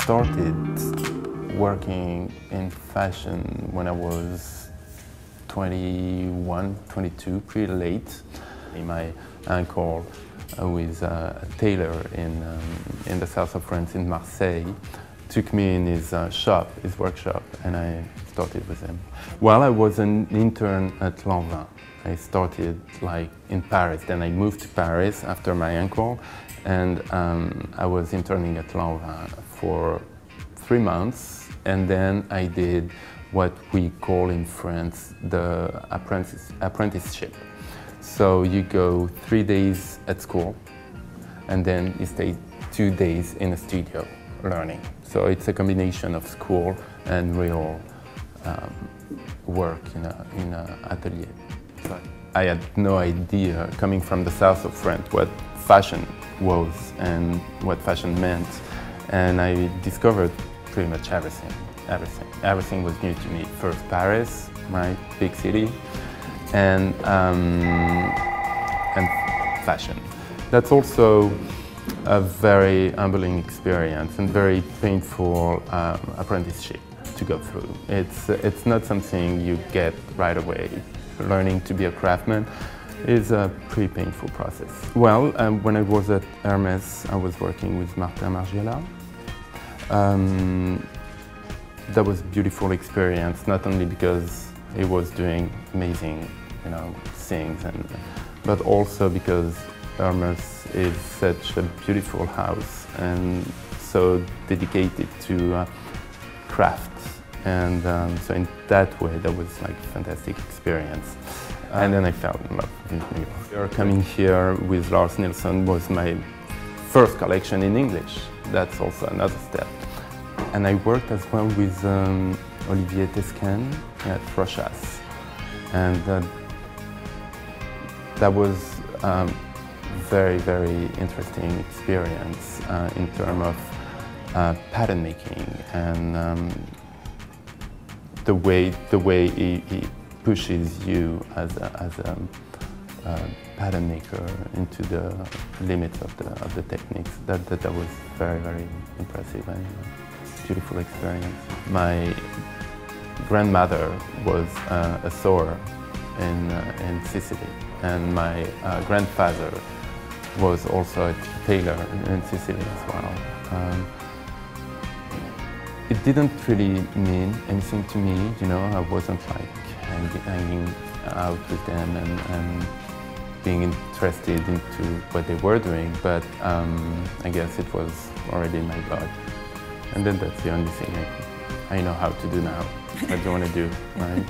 started working in fashion when I was 21, 22, pretty late. My uncle, who is a tailor in the south of France, in Marseille, took me in his shop, his workshop, and I started with him. While I was an intern at Lanvin, I started like in Paris. Then I moved to Paris after my uncle, and I was interning at Lanvin for 3 months, and then I did what we call in France the apprenticeship. So you go 3 days at school, and then you stay 2 days in a studio learning. So it's a combination of school and real work in an atelier. But I had no idea, coming from the south of France, what fashion was and what fashion meant. And I discovered pretty much everything. Everything was new to me. First Paris, my big city, and fashion. That's also a very humbling experience and very painful apprenticeship to go through. It's not something you get right away. Learning to be a craftsman is a pretty painful process. Well, when I was at Hermes, I was working with Martin Margiela. That was a beautiful experience, not only because he was doing amazing, things, but also because Hermes is such a beautiful house and so dedicated to craft. And so in that way, that was like a fantastic experience. And then I fell in love with New York. Coming here with Lars Nilsson was my first collection in English. That's also another step. And I worked as well with Olivier Tesquin at Rochas. And that was very, very interesting experience in terms of pattern making and the way he pushes you as a pattern maker into the limits of the techniques. That was very, very impressive and beautiful experience. My grandmother was a sewer in Sicily, and my grandfather was also a tailor in Sicily as well. It didn't really mean anything to me, I wasn't like hanging out with them and being interested into what they were doing, but I guess it was already in my blood. And then that's the only thing I know how to do now. What do you want to do, right?